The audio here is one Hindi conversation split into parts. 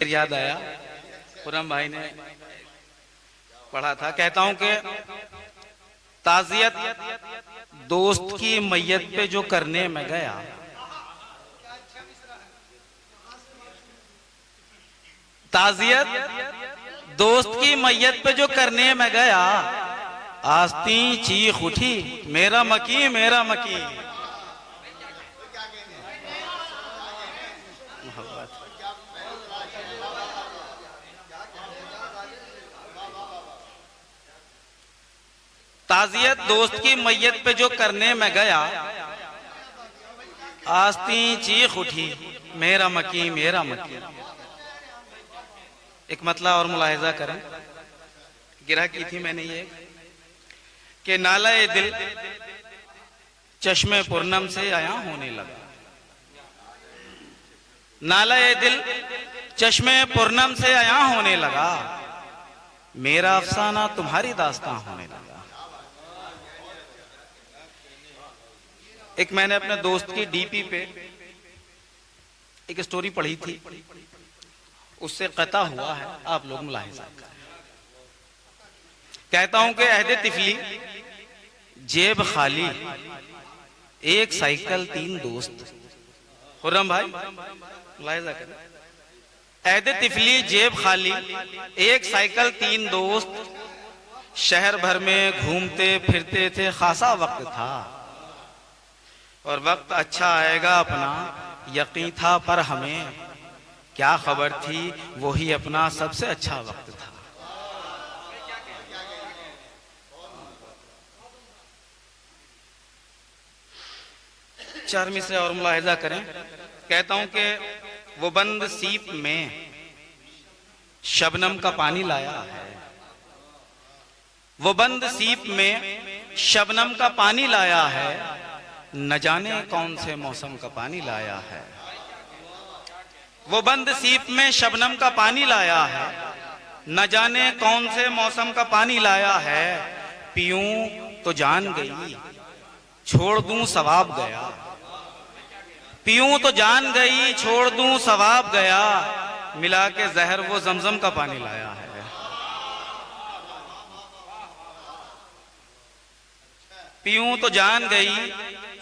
याद आया, खुर्रम भाई ने पढ़ा था। कहता हूं कि ताजियत दोस्त की मैयत पे जो करने में गया, ताजियत दोस्त की मैयत पे जो करने में गया, आस्ती चीख उठी मेरा मकी मेरा मकी। ताजियत दोस्त की मैयत पे जो करने में गया, आस्ती चीख उठी मेरा मकी मेरा मकी। एक मतला और मुलाहिजा करें, गिरा की थी मैंने ये कि नाला ए दिल चश्मे पूर्णम से आया होने लगा, नाला ए दिल चश्मे पूर्णम से आया होने लगा, मेरा अफसाना तुम्हारी दास्तां होने लगा। एक मैंने अपने दोस्त की डीपी पे एक स्टोरी पढ़ी थी, उससे कता हुआ है, आप लोग मुलाहिजा करें। कहता हूं कि अहदे तिफली जेब खाली, एक साइकिल तीन दोस्त। खुर्रम भाई मुलाहिजा करें, अहदे तिफली जेब खाली, एक साइकिल तीन दोस्त, शहर भर में घूमते फिरते थे, खासा वक्त था और वक्त अच्छा आएगा अपना यकीन था, पर हमें क्या खबर थी वही अपना सबसे अच्छा वक्त था। चार मिसरे और मुलाहिजा करें। कहता हूं कि वो बंद सीप में शबनम का पानी लाया है, वो बंद सीप में शबनम का पानी लाया है, न जाने कौन से मौसम का पानी लाया है। वो बंद सीप में शबनम का पानी लाया है, न जाने कौन से मौसम का पानी लाया है, पीऊं तो जान गई छोड़ दूं सवाब गया, पीऊं तो जान गई छोड़ दूं सवाब गया, मिला के जहर वो जमजम का पानी लाया है। पीऊं तो जान गई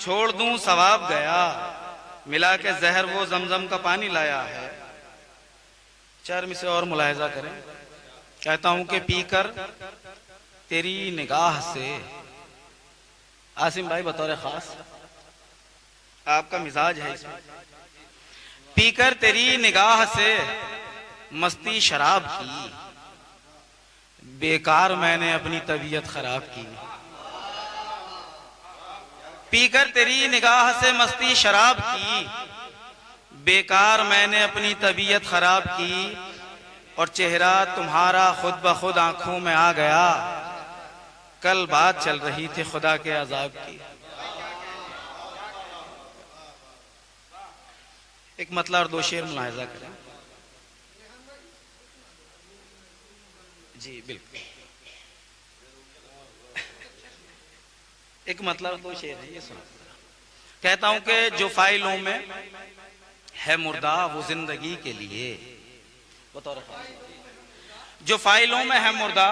छोड़ दूं सवाब गया, मिला के जहर वो जमजम का पानी लाया है। चार में से और मुलाहिजा करें। कहता हूं कि पीकर तेरी निगाह से, आसिम भाई बतौर खास आपका मिजाज है इसमें, पीकर तेरी निगाह से मस्ती शराब की, बेकार मैंने अपनी तबीयत खराब की। पीकर तेरी निगाह से मस्ती शराब की, बेकार मैंने अपनी तबीयत खराब की, और चेहरा तुम्हारा खुद ब खुद आंखों में आ गया, कल बात चल रही थी खुदा के अजाब की। एक मतला और दो शेर मुलाहिजा करें। जी बिल्कुल, एक मतलब दो शेर है, ये सुनो। कहता हूं कि जो फाइलों में है मुर्दा वो जिंदगी के लिए, बतौर जो फाइलों में है मुर्दा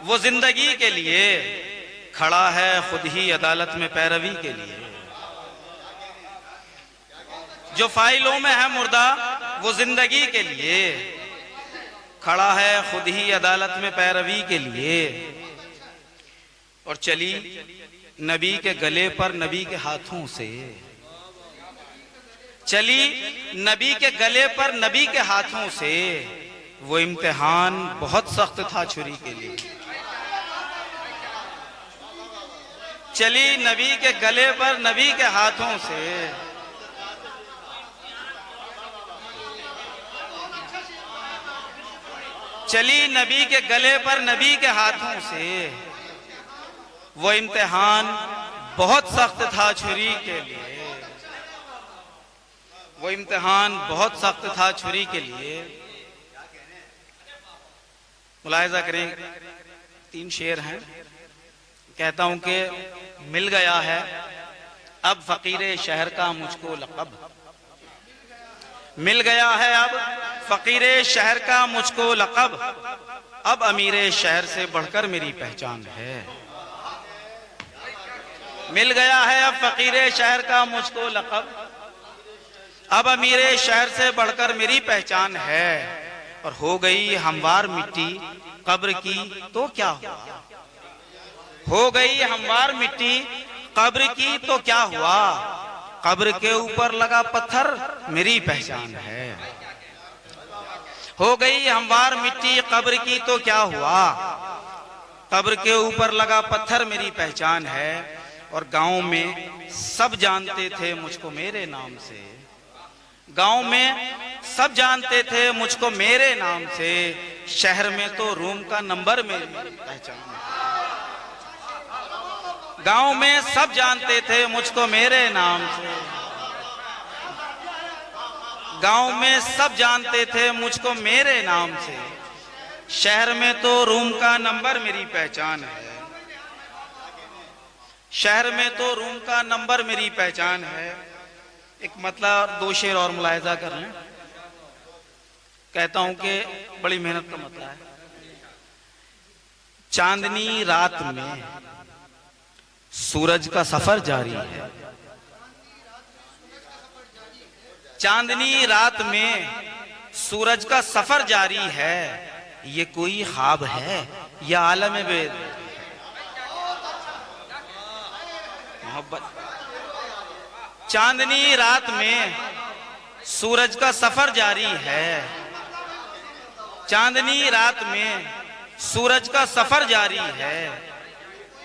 वो जिंदगी के लिए, खड़ा है खुद ही अदालत में पैरवी के लिए। जो फाइलों में है मुर्दा वो जिंदगी के लिए, खड़ा है खुद ही अदालत में पैरवी के लिए, और चली नबी के गले पर नबी के हाथों से, चली नबी के गले पर नबी के हाथों से, वो इम्तिहान बहुत सख्त था छुरी के लिए। चली नबी के गले पर नबी के हाथों से, चली नबी के गले पर नबी के हाथों से, वो इम्तिहान बहुत सख्त था छुरी के लिए, वो इम्तिहान बहुत सख्त था छुरी के लिए। मुलाहिजा करें, तीन शेर हैं। कहता हूं कि मिल गया है अब फकीरे शहर का मुझको लक़ब, मिल गया है अब फकीरे शहर का मुझको लक़ब, अब अमीरे शहर से बढ़कर मेरी पहचान है। मिल गया है अब फकीरे शहर का मुझको लक़ब, अब अमीरे शहर से बढ़कर मेरी पहचान है। और हो गई हमवार मिट्टी कब्र की तो क्या हुआ, हो गई हमवार मिट्टी कब्र की तो क्या हुआ, कब्र के ऊपर लगा पत्थर मेरी पहचान है। हो गई हमवार मिट्टी कब्र की तो क्या हुआ, कब्र के ऊपर लगा पत्थर मेरी पहचान है। और गांव में सब जानते थे मुझको मेरे नाम से, गांव में सब जानते थे मुझको मेरे नाम से, शहर में तो रूम का नंबर मेरी पहचान है। गांव में सब जानते थे मुझको मेरे नाम से, गांव में सब जानते थे मुझको मेरे नाम से, शहर में तो रूम का नंबर मेरी पहचान है, शहर में तो रूम का नंबर मेरी पहचान है। एक मतलब दो शेर और मुलाहिजा कर लें। कहता हूं कि बड़ी मेहनत का मतलब है। चांदनी रात में सूरज का सफर जारी है, चांदनी रात में सूरज का सफर जारी है, ये कोई ख्वाब है या आलम बेद। मोहब्बत चांदनी रात में सूरज का सफर जारी है, चांदनी रात में सूरज का सफर जारी है,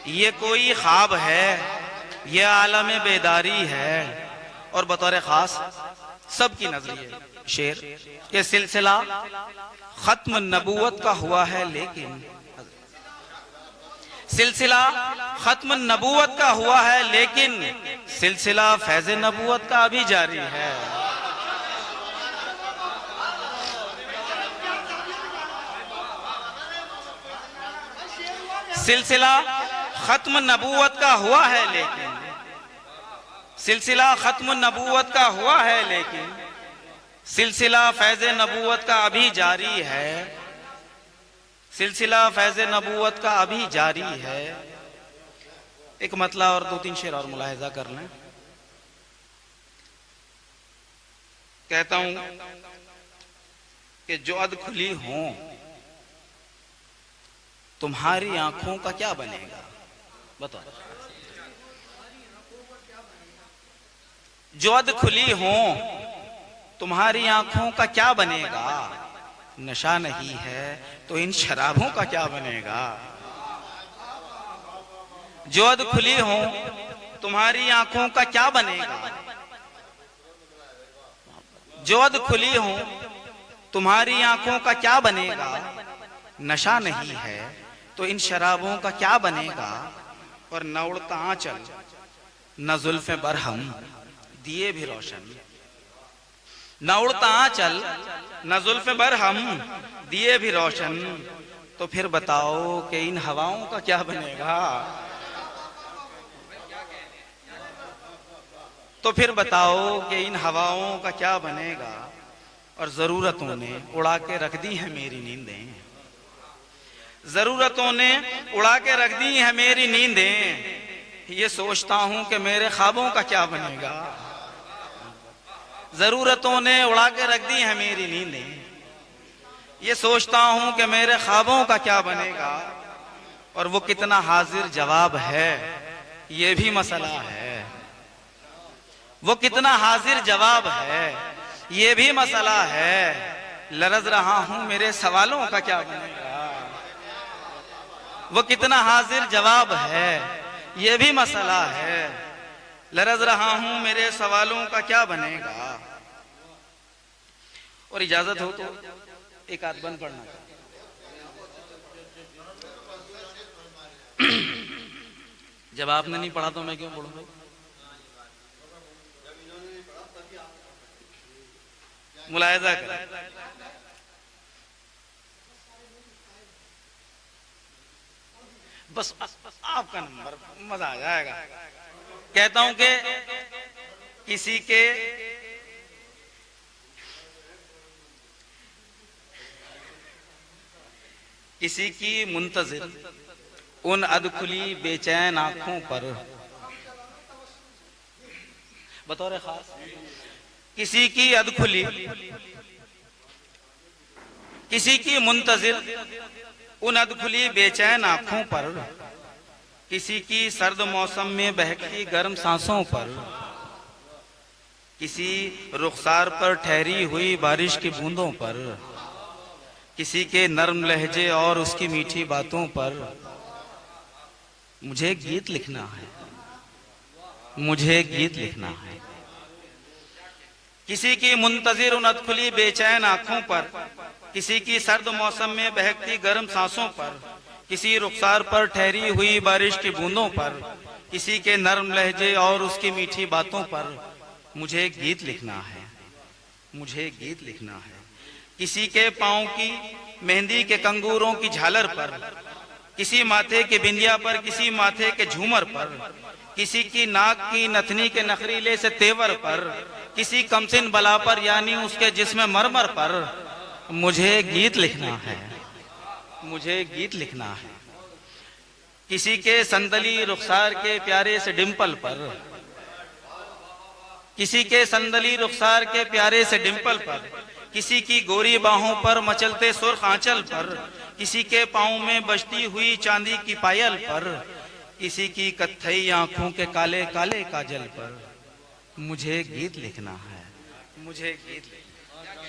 ये कोई ख्वाब है ये आलम बेदारी है। और बतौर खास सबकी नजरिए शेर ये सिलसिला खत्म नबूवत का हुआ है, लेकिन सिलसिला खत्म नबूवत का हुआ है, लेकिन सिलसिला फैज़ नबूवत का अभी जारी है। सिलसिला खत्म नबूवत का हुआ है, लेकिन सिलसिला खत्म नबूवत का हुआ है, लेकिन सिलसिला फैज़ नबूवत का अभी जारी है, सिलसिला फैज़ नबूवत का अभी जारी है। एक मतला और दो तीन शेर और मुलाहिजा कर लें। कहता हूं कि जो अद खुली हो तुम्हारी आंखों का क्या बनेगा, बताओ। जो अद खुली हो तुम्हारी आंखों का क्या बनेगा, नशा नहीं है तो इन शराबों का क्या बनेगा। जो अद खुली हो तुम्हारी आंखों का क्या बनेगा, जो अद खुली हो तुम्हारी आंखों का क्या बनेगा, नशा नहीं है तो इन शराबों का क्या बनेगा। और न उड़ता आंचल न जुल्फे बरहम दिए भी रोशन, न उड़ता आंचल न जुल्फे बरहम दिए भी रोशन, तो फिर बताओ कि इन हवाओं का क्या बनेगा, तो फिर बताओ कि इन हवाओं का क्या बनेगा। और जरूरतों ने उड़ा के रख दी है मेरी नींदें, जरूरतों ने उड़ा के रख दी है मेरी नींदें, ये सोचता हूं कि मेरे ख्वाबों का क्या बनेगा। जरूरतों ने उड़ा के रख दी है मेरी नींदें, ये सोचता हूं कि मेरे ख्वाबों का क्या बनेगा। और वो कितना हाजिर जवाब है ये भी मसला है, वो कितना हाजिर जवाब है ये भी मसला है। लरज रहा हूं मेरे सवालों का क्या बनेगा, वो कितना हाजिर जवाब है ये भी मसला है। लरज रहा हूं मेरे सवालों का क्या बनेगा। और इजाजत हो तो एक आध बंद पढ़ना जब आपने नहीं पढ़ा तो मैं क्यों पढ़ूं भाई। मुलाहिजा कर, बस आपका नंबर, मजा आ जाएगा। कहता हूं कि किसी के किसी की मुंतजिर उन अधखुली बेचैन आंखों पर, बतौर खास किसी की अधखुली, किसी की मुंतजिर उन अधखुली बेचैन आंखों पर, किसी की सर्द मौसम में बहती गर्म सांसों पर, किसी रुखसार पर ठहरी हुई बारिश की बूंदों पर, किसी के नर्म लहजे और उसकी मीठी बातों पर मुझे गीत लिखना है, मुझे गीत लिखना है। किसी की मुंतजिर उन अधखुली बेचैन आंखों पर, किसी की सर्द मौसम में बहती गर्म सांसों पर, किसी रुखसार पर ठहरी हुई बारिश की बूंदों पर, किसी के नर्म लहजे और उसकी मीठी बातों पर मुझे गीत लिखना है, मुझे गीत लिखना है। किसी के पांव की मेहंदी के कंगूरों की झालर पर, किसी माथे के बिंदिया पर, किसी माथे के झूमर पर, किसी की नाक की नथनी के नखरीले से तेवर पर, किसी कमसिन बला पर यानी उसके जिस्म मरमर पर मुझे गीत लिखना है, मुझे गीत लिखना है। किसी के संदली रुखसार के प्यारे से डिंपल पर, किसी के संदली रुखसार के प्यारे से डिंपल पर, किसी की गोरी बाहों पर मचलते सुर्ख आंचल पर, किसी के पांव में बजती हुई चांदी की पायल पर, किसी की कत्थई आंखों के काले काले काजल पर मुझे गीत लिखना है, मुझे गीत लिखना है।